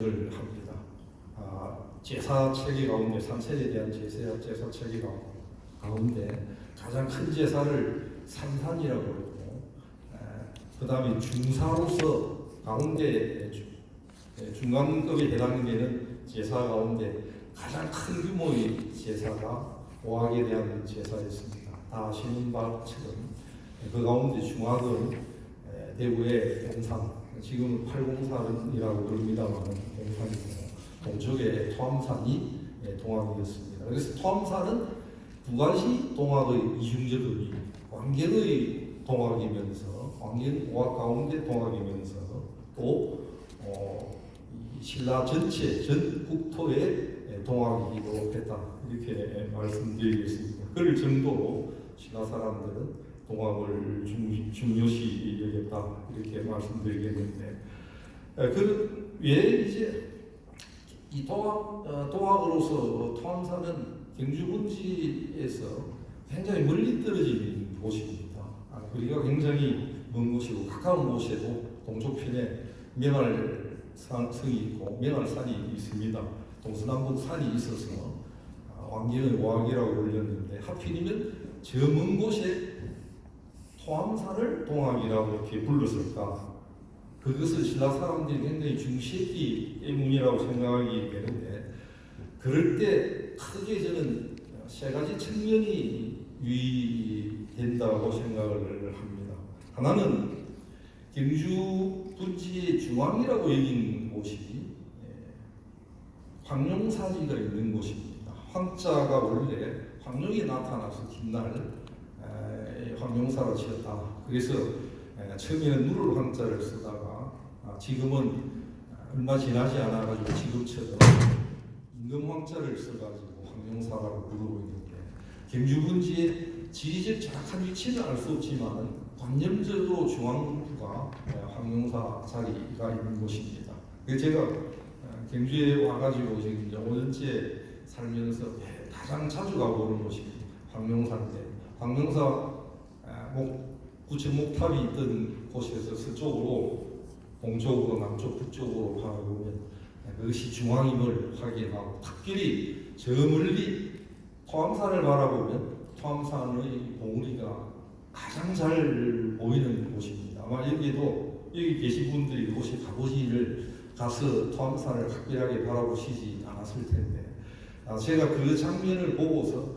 을 합니다. 제사 체계 가운데 산세에 대한 제사 체계 가운데 가장 큰 제사를 산산이라고 하고, 그 다음에 중사로서 가운데 중간급에 해당되는 제사 가운데 가장 큰 규모의 제사가 오학에 대한 제사였습니다. 다 아시는 바처럼 그 가운데 중학은 대구의 동산, 지금 팔공산이라고 부릅니다만 동산이고, 동쪽에 토암산이 동학이었습니다. 그래서 토암산은 두 가지 동학의 이중적인 왕경의 동학이면서, 왕경 오학 가운데 동학이면서 또 신라 전체 전 국토의 동학이기도 했다, 이렇게 말씀드리겠습니다. 그럴 정도로 신라 사람들은 동학을 중요시 여겼다, 이렇게 말씀드리겠는데, 왜 이제 이 동학으로서 토암산은 경주 분지에서 굉장히 멀리 떨어진 곳입니다. 거리가 굉장히 먼 곳이고, 가까운 곳에도 동쪽편에 명할성이 있고 명할산이 있습니다. 동서남북 산이 있어서 왕경의 오학이라고 불렸는데, 하필이면 저 먼 곳에 토암산을 동학이라고 이렇게 불렀을까? 그것을 신라 사람들이 굉장히 중시했기 때문이라고 생각하기 때문에, 그럴 때 크게 저는 세 가지 측면이 유의된다고 생각을 합니다. 하나는 경주 분지의 중앙이라고 여긴 곳이 황룡사지가 있는 곳입니다. 황자가 원래 황룡이 나타나서 뒷날 황룡사로 지었다. 그래서 처음에는 누를 황자를 쓰다가 지금은 얼마 지나지 않아가지고 지금처럼 임금 황자를 써가지고 황룡사라고 부르고 있는데, 경주 분지의 지리적 정확한 위치는 알 수 없지만 관념적으로 중앙부가 황룡사 자리가 있는 곳입니다. 그래서 제가 경주에 와가지고 지금 이제 5년째 살면서 가장 자주 가보는 곳이 황룡사인데, 황룡사 구청 목탑이 있던 곳에서 서쪽으로, 동쪽으로, 남쪽, 북쪽으로 바라보면 그것이 중앙임을 확인하고, 특별히 저 멀리 토암산을 바라보면 토암산의 봉우리가 가장 잘 보이는 곳입니다. 아마 여기 계신 분들이 이곳에 가서 토암산을 각별하게 바라보시지 않았을 텐데, 제가 그 장면을 보고서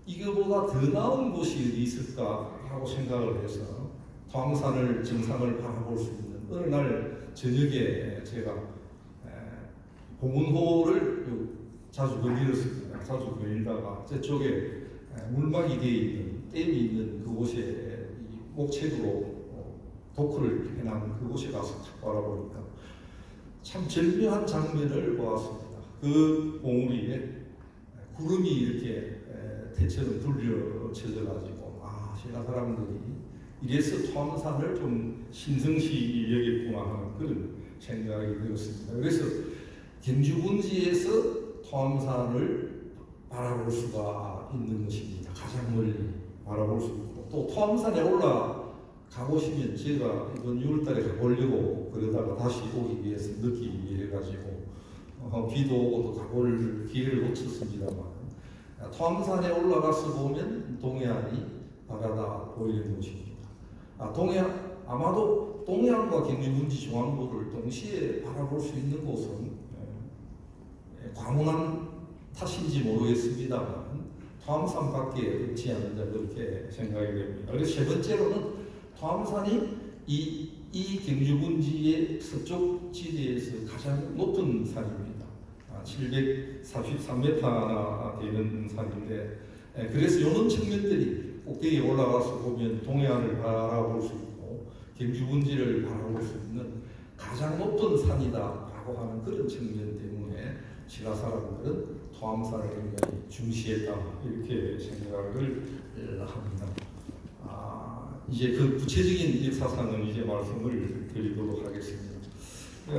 이거보다 더 나은 곳이 어디 있을까 하고 생각을 해서 토암산을 정상을 바라볼 수 있는 어느 날 저녁에 제가 봉은호를 자주 걸리었습니다. 자주 걸리다가 저쪽에 물막이 되어 있는 댐이 있는 그곳에 목책으로 도크를 해놓은 그곳에 가서 바라보니까 참 절묘한 장면을 보았습니다. 그 봉우리에 구름이 이렇게 대처럼 둘러쳐져 가지고, 신라 사람들이 이래서 토암산을 좀 신성시 여겼구나 하는 그런 생각이 들었습니다. 그래서 경주 분지에서 토암산을 바라볼 수가 있는 것입니다. 가장 멀리 바라볼 수 있고, 또 토암산에 올라가보시면, 제가 이번 6월달에 가보려고 그러다가 다시 오기 위해서 늦기 위해 가지고 비도 오고 또 가볼 기회를 놓쳤습니다만, 토암산에 올라가서 보면 동해안이 바라다 보이는 곳입니다. 아마도 동해안과 경주 분지 중앙부를 동시에 바라볼 수 있는 곳은 광운한 탓인지 모르겠습니다만 토암산밖에 없지 않는다, 그렇게 생각이 됩니다. 그래서 세 번째로는 토암산이 이 경주 분지의 서쪽 지대에서 가장 높은 산입니다. 743m나 되는 산인데, 그래서 이런 측면들이 꼭대기에 올라가서 보면 동해안을 바라볼 수 있고 경주 분지를 바라볼 수 있는 가장 높은 산이다라고 하는 그런 측면 때문에 신라 사람들은 토암산을 굉장히 중시했다, 이렇게 생각을 합니다. 이제 그 구체적인 역사상은 이제 말씀을 드리도록 하겠습니다.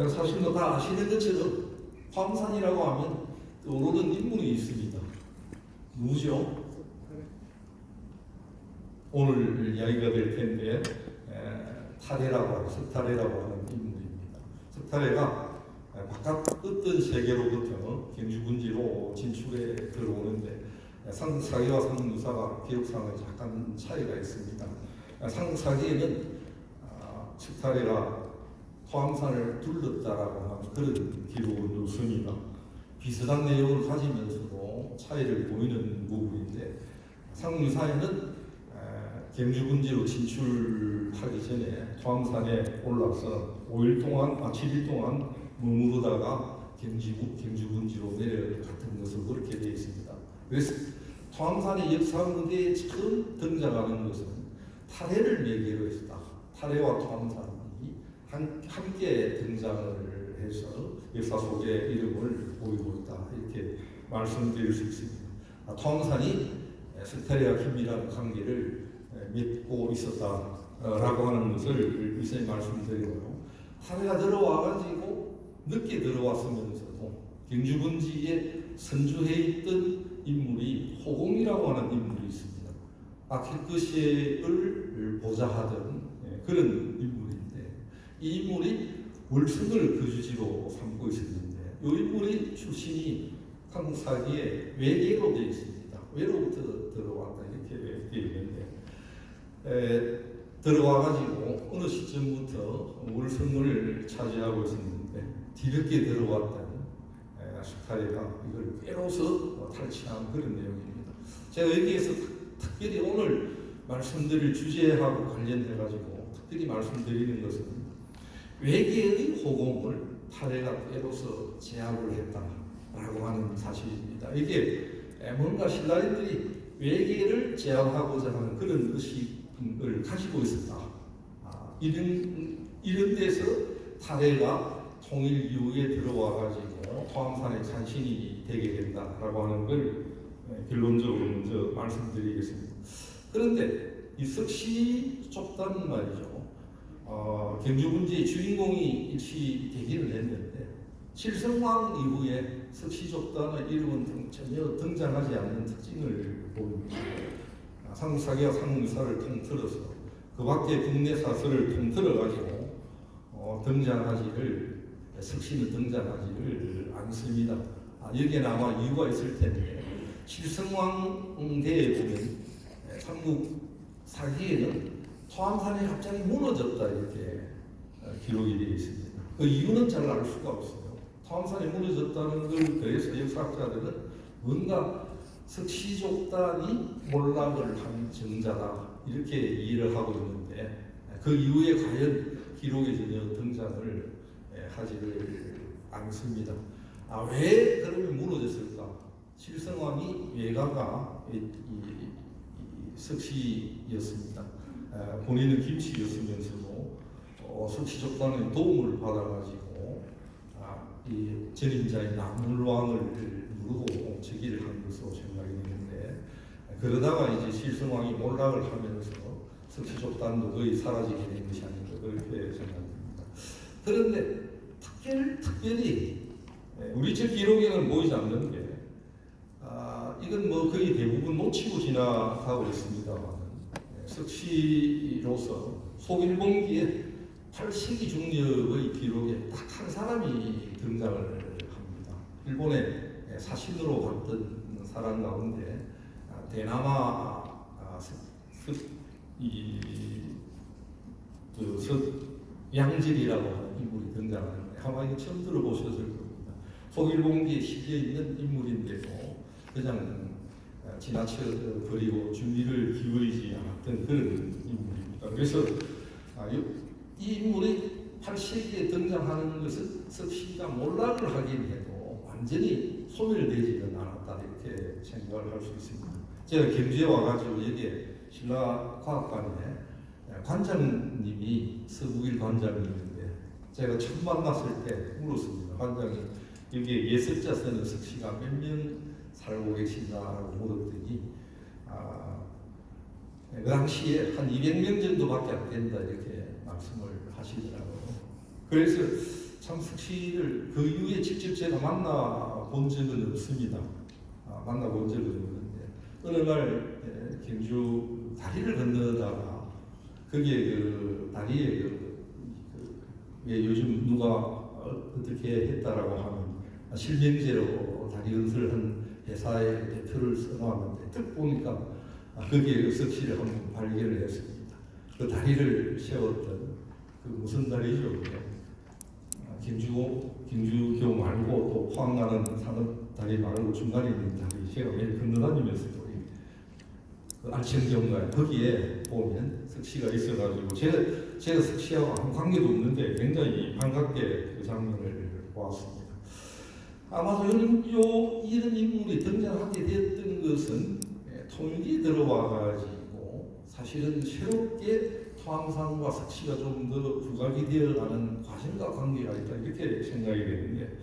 사실 다 아시는 것처럼 토암산이라고 하면 떠오르는 인물이 있습니다. 누구죠? 오늘 이야기가 될 텐데, 석탈해라고 하는 인물입니다. 석탈해가 바깥 어떤 세계로부터 경주군지로 진출해 들어오는데 상사기와 상무사가 기록상에 약간 차이가 있습니다. 상사기에는 측타리가 토암산을 둘렀다라고 하는 그런 기록은 없습니다. 비슷한 내용을 가지면서도 차이를 보이는 부분인데 상무사에는 경주군지로 진출하기 전에 토암산에 올라서 7일 동안 머무르다가 경주군지로 내려갔던 것으로 그렇게 되어 있습니다. 그래서 토암산의 역사 무대에 처음 등장하는 것은 타례를 매개로 했다. 타례와 토암산이 함께 등장을 해서 역사 속의 이름을 보이고 있다. 이렇게 말씀드릴 수 있습니다. 토암산이 스테리와 긴밀한 관계를 맺고 있었다라고 하는 것을 이제 말씀드리고요. 타례가 들어와가지고 늦게 들어왔으면서도 경주군지에 선주해 있던 인물이 호공이라고 하는 인물이 있습니다. 아킬크시를 보좌하던 그런 인물인데 이 인물이 월성을 거주지로 삼고 있었는데 이 인물이 출신이 한국 사기에 외계로 되어 있습니다. 외로부터 들어왔다 이렇게 되어 있는데 들어와가지고 어느 시점부터 월성을 차지하고 있었는데 뒤늦게 들어왔다는 스타리가 이걸 빼로서 탈취한 그런 내용입니다. 제가 여기에서 특별히 오늘 말씀드릴 주제하고 관련해가지고 특별히 말씀드리는 것은 외계의 호공을 타례가 빼로서 제압을 했다라고 하는 사실입니다. 이게 뭔가 신라인들이 외계를 제압하고자 하는 그런 의식을 가지고 있었다. 이런 데서 타례가 통일 이후에 들어와가지고 토암산의 산신이 되게 된다라고 하는 걸 결론적으로 먼저 말씀드리겠습니다. 그런데 이 석시족단은 말이죠. 경주군지의 주인공이 일시 되기는 했는데 칠성왕 이후에 석시족단의 이름은 전혀 등장하지 않는 특징을 보입니다. 상사기와 상무사를 통틀어서 그 밖에 국내 사설을 통틀어가지고 등장하지를 석시는 등장하지를 않습니다. 여기에는 아마 이유가 있을 텐데 칠성왕대에 보면 삼국사기에는 토암산이 갑자기 무너졌다 이렇게 기록이 되어 있습니다. 그 이유는 잘 알 수가 없어요. 토암산이 무너졌다는 걸 그래서 역사학자들은 뭔가 석시족단이 몰락을 한 정자다 이렇게 이해를 하고 있는데 그 이후에 과연 기록에 전혀 등장을 하지를 않습니다. 왜 그러면 무너졌을까? 칠성왕이 외가가 석시였습니다. 본인은 김씨였으면서도 석시족단의 도움을 받아가지고 이 전임자인 남물왕을 누르고 즉위를 한 것으로 생각이 되는데 그러다가 이제 칠성왕이 몰락을 하면서 석시족단도 거의 사라지게 된 것이 아닌가 그렇게 생각됩니다. 그런데 특별히 우리 책 기록에는 보이지 않는 게 이건 뭐 거의 대부분 놓치고 지나가고 있습니다만 석시로서 소일봉기에 8세기 중력의 기록에 딱 한 사람이 등장을 합니다. 일본의 사신으로 갔던 사람 가운데 대나마 양질이라고 하는 인물이 등장하는데 아마 이거 처음 들어보셨을 겁니다. 소일봉기에 실려 있는 인물인데도 그냥 지나쳐 버리고 준비를 기울이지 않았던 그런 인물입니다. 그래서 이 인물이 8세기에 등장하는 것은 석시가 몰락을 하긴 해도 완전히 소멸되지는 않았다 이렇게 생각을 할 수 있습니다. 제가 경주에 와가지고 여기에 신라과학관에 관장님이 서국일 관장님인데 제가 처음 만났을 때 물었습니다. 관장이 여기에 예석자 쓰는 석시가 몇 명 살고 계신다라고 물었더니 그 당시에 한 200명 정도밖에 안 된다 이렇게 말씀을 하시더라고요. 그래서 참 석시를 그 이후에 직접 제가 만나본 적은 없습니다. 만나본 적은 없는데 어느 날 경주 다리를 건너다가 거기에 그 다리에 왜 요즘 누가 어떻게 했다라고 하면 실명제로 다리 연설한 회사의 대표를 써놓았는데 딱 보니까 거기에 석실을 한번 발견을 했습니다. 그 다리를 세웠던 그 무슨 다리죠? 김주교 말고 또 포항 가는 산업 다리 말고 중간에 있는 다리 제가 매일 건너다니면서도 그 알천경가에 거기에 보면 석시가 있어가지고 제가 석시하고 아무 관계도 없는데 굉장히 반갑게 그 장면을 보았습니다. 아마도 이런 인물이 등장하게 됐던 것은 통일이 들어와가지고 사실은 새롭게 토항산과 석시가 좀 더 부각이 되어가는 과정과 관계가 있다 이렇게 생각이 되는데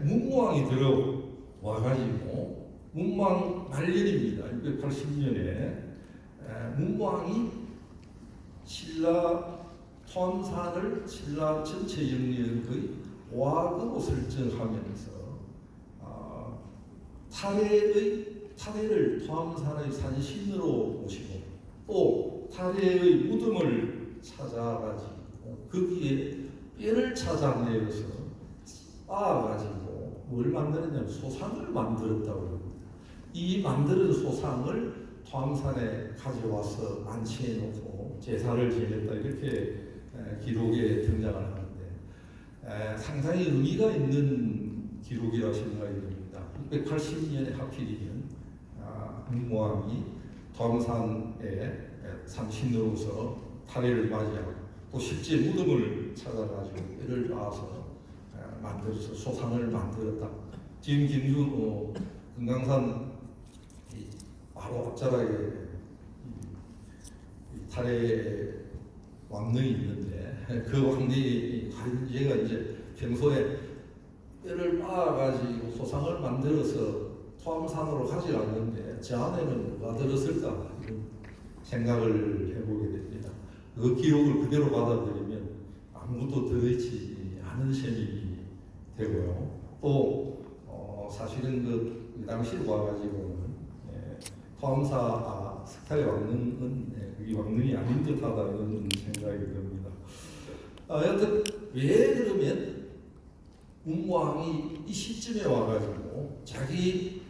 문무왕이 들어와가지고 문무왕 말년입니다. 680년에 문무왕이 신라 토항산을 신라 전체 영역의 오악으로 설정하면서 타례를 토항산의 산신으로 모시고 또 타례의 무덤을 찾아가지고 거기에 뼈를 찾아내어서 빻아가지고 뭘 만드느냐면 소상을 만들었다고 합니다. 이 만드는 소상을 토항산에 가져와서 안치해 놓고 제사를 지냈다 이렇게 기록에 등장을 하는데 상당히 의미가 있는 기록이라 생각이 듭니다. 680년에 하필이면 문무왕이 토항산에 산신으로서 타례를 맞이하고 또 실제 무덤을 찾아가지고 뼈를 빻아서 만들어서 소상을 만들었다. 지금 금강산 바로 앞자락에 타례 왕릉이 있는데 그 왕릉이 제가 이제 평소에 뼈를 빻아가지고 소상을 만들어서 토암산으로 가져갔는데 저 안에는 누가 들었을까 이런 생각을 해보게 됩니다. 그 기록을 그대로 받아들이면 아무것도 들어있지 않은 셈이 되고요. 또 사실은 그 당시에 와가지고는 토암사 석탈의 왕릉은 이 왕릉이 아닌 듯하다 이런 생각이 듭니다. 여튼 왜 그러면 문무왕이 이 시점에 와가지고 자기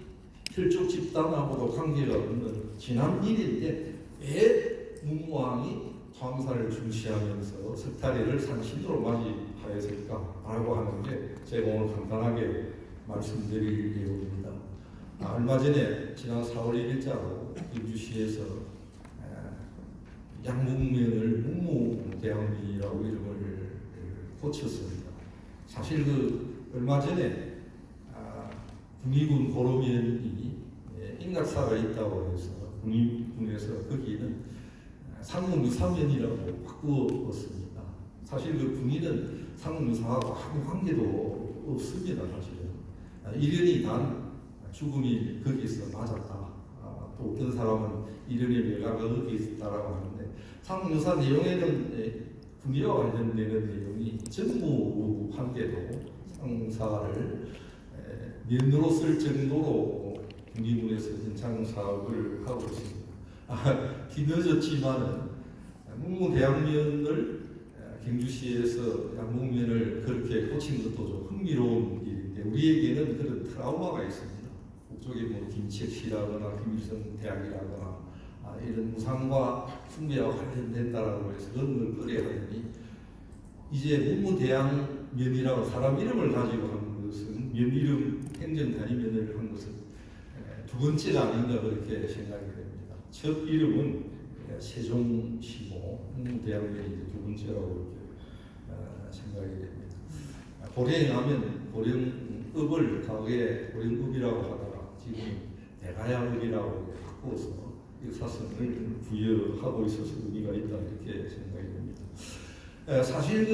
혈족 집단하고도 관계가 없는 지난 일인데 왜 문무왕이 토항산을 중시하면서 석탈리를 산신으로 맞이하였을까라고 하는 게 제가 오늘 간단하게 말씀드릴 내용입니다. 얼마 전에 지난 4월 1일자로 김주시에서 양문면을 문무대왕리라고 이름을 고쳤습니다. 사실 그 얼마 전에 군위군 고로면이 인각사가 있다고 해서 군위군에서 거기는 상무미사면이라고 바꾸었습니다. 사실 그 군위는 상무미사하고 아무 관계도 없습니다. 사실은 이련이 단 죽음이 거기서 맞았다. 또 어떤 사람은 이련의 멸가가 거기 있다라고 하는데 상무미사 내용에는 군위와 관련되는 내용이 전무 관계도 상사를 면으로 쓸 정도로 군위군에서 현장 사업을 하고 있습니다. 뒤늦었지만은 문무대왕면을 경주시에서 양문면을 그렇게 고친 것도 좀 흥미로운 일인데 우리에게는 그런 트라우마가 있습니다. 북쪽에 뭐 김책시라거나 김일성 대학이라거나 이런 무상과 숭배와 관련된다라고 해서 그런 걸 꺼려하더니 이제 문무대왕면이라고 사람 이름을 가지고 한 것은 면 이름 행정단위면을 한 것은 두 번째가 아닌가 그렇게 생각이 됩니다. 첫 이름은 세종시고 문무대왕면이 두 번째라고 이렇게 생각이 됩니다. 고령에 가면 고령읍을 과거에 고령읍이라고 하다가 지금 대가야읍이라고 바꾸어서 역사성을 부여하고 있어서 의미가 있다 이렇게 생각이 됩니다. 사실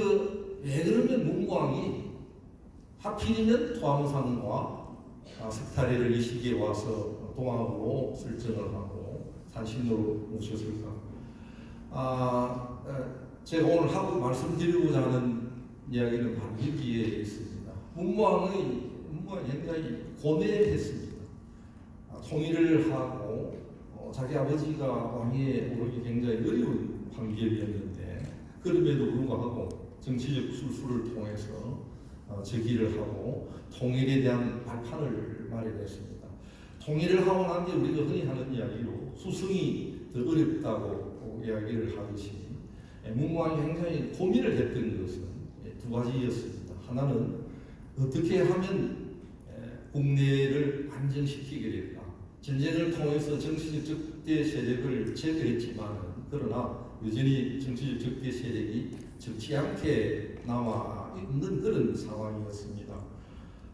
왜 그러면 문무왕이 하필이면 토항산과 석탈리를 이 시기에 와서 동학으로 설정을 하고 산신으로 모셨을까? 제가 오늘 하고 말씀드리고자 하는 이야기는 바로 여기에 있습니다. 문무왕이 굉장히 고뇌했습니다. 통일을 하고 자기 아버지가 왕위에 오르기 굉장히 어려운 환경이었는데 그럼에도 불구하고 정치적 술수를 통해서 즉위를 하고 통일에 대한 발판을 마련했습니다. 통일을 하고 난 뒤에 우리가 흔히 하는 이야기로 수성이 더 어렵다고 이야기를 하듯이 문무왕이 굉장히 고민을 했던 것은 두 가지였습니다. 하나는 어떻게 하면 국내를 안정시키게 될까? 전쟁을 통해서 정치적 적대 세력을 제거했지만 그러나 여전히 정치적 적대 세력이 적지 않게 남아 있는 그런 상황이었습니다.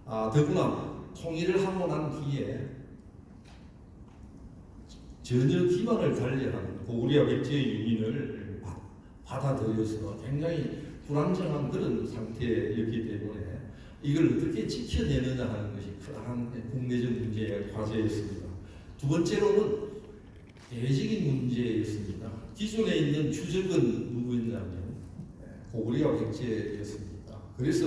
더구나 통일을 하고 난 뒤에 전혀 기반을 달리하는 고구려 백제의 유인을 받아들여서 굉장히 불안정한 그런 상태였기 때문에 이걸 어떻게 지켜내느냐 하는 것이 큰 국내적 문제의 과제였습니다. 두 번째로는 대외적인 문제였습니다. 기존에 있는 주적은 누구였냐면 고구려 백제였습니다. 그래서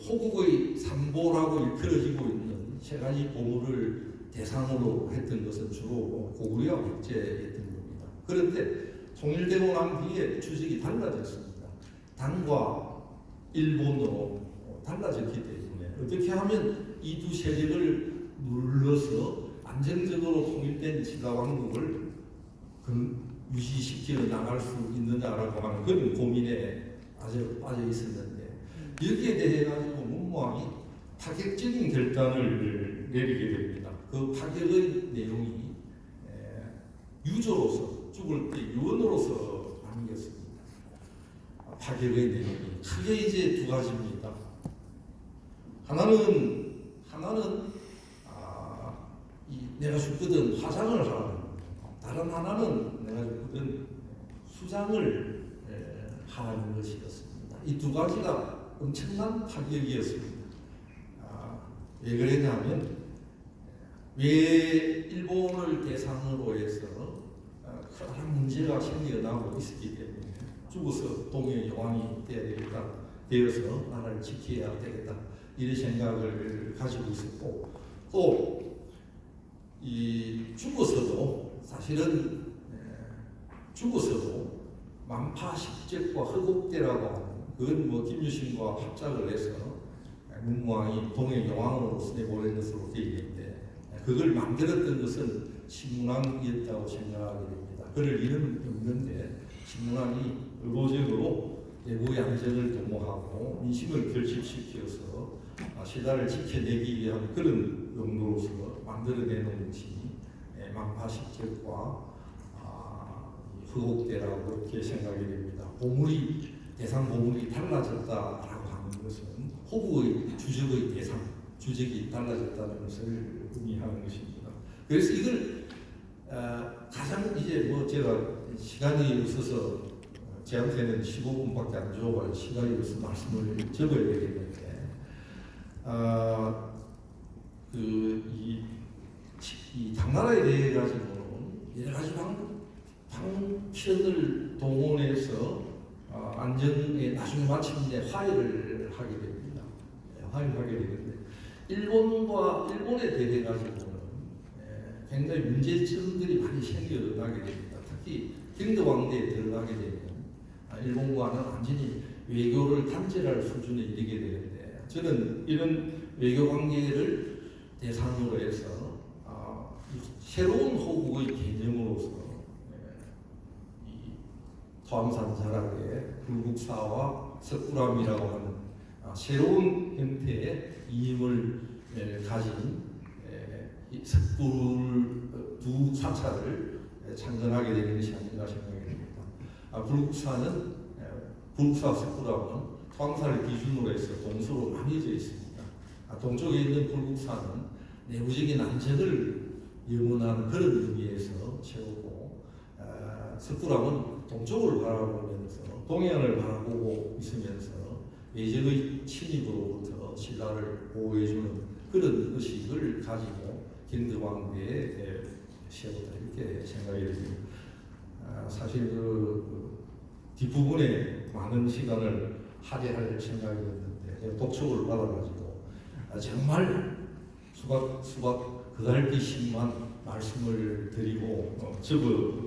호국의 삼보라고 일컬어지고 있는 세 가지 보물을 대상으로 했던 것은 주로 고구려 백제였던 겁니다. 그런데 통일되고 난 뒤에 주적이 달라졌습니다. 당과 일본으로 달라졌기 때문에 어떻게 하면 이 두 세력을 눌러서 안정적으로 통일된 지가왕국을 유지시켜 나갈 수 있느냐라고 하는 그런 고민에 아주 빠져 있었는데 여기에 대해 가지고 문무왕이 파격적인 결단을 내리게 됩니다. 그 파격의 내용이 유조로서 죽을 때 유언으로서 남겼습니다. 파격의 내용이 크게 이제 두 가지입니다. 하나는 내가 죽거든 화장을 하라는 겁니다. 다른 하나는 내가 죽거든 수장을 하라는 것이었습니다. 이 두 가지가 엄청난 파격이었습니다. 왜 그랬냐면 왜 일본을 대상으로 해서 큰 문제가 생겨나고 있었기 때문에 죽어서 동의 여왕이 돼야 되겠다, 되어서 나라를 지켜야 되겠다 이런 생각을 가지고 있었고 또 이 죽어서도 사실은 죽어서도 만파식적과 허곡대라고 하는 그건 뭐 김유신과 합작을 해서 문무왕이 동해 여왕으로서 내보낸 것으로 되어 있는데 그걸 만들었던 것은 신문왕이었다고 생각하게 됩니다. 그럴 일은 없는데 신문왕이 의도적으로 내부의 안정을 도모하고 민심을 결집시켜서 시다를 지켜내기 위한 그런 용도로서 만들어내는 것이 만파식적과 허곡대라고 그렇게 생각이 됩니다. 대상 보물이 달라졌다라고 하는 것은 호국의 주적의 대상, 주적이 달라졌다는 것을 의미하는 것입니다. 그래서 이걸 가장 이제 뭐 제가 시간이 없어서 제한테는 15분밖에 안 줘서 시간이 없어서 말씀을 적어야 되겠는데 이 당나라에 대해 가지고는 여러 가지 방편을 동원해서 안정에 나중에 마침내 화해를 하게 됩니다. 화해를 하게 되는데 일본에 대해 가지고는 굉장히 문제점들이 많이 생겨나게 됩니다. 특히 경덕왕대에 들어가게 되면 일본과는 완전히 외교를 단절할 수준에 이르게 되는데 저는 이런 외교 관계를 대상으로 해서 새로운 호국의 개념으로서 이 토암산 자락의 불국사와 석굴암이라고 하는 새로운 형태의 이임을 가진 석굴 두 사찰을 창건하게 되는 것이 아닌가 생각이 됩니다. 불국사 석굴암은 토암산을 기준으로 해서 동서로 나뉘어져 있습니다. 동쪽에 있는 불국사는 내부적인 안정을 영원하는 그런 의미에서 세우고 석굴암은 동쪽을 바라보면서 동해안을 바라보고 있으면서 외적의 침입으로부터 신라를 보호해주는 그런 의식을 가지고 경덕왕대에 세웠다 이렇게 생각이 됩니다. 사실 그 뒷부분에 많은 시간을 할애할 생각이었는데 독촉을 받아가지고 정말 수박 그갈비씩만 말씀을 드리고 적어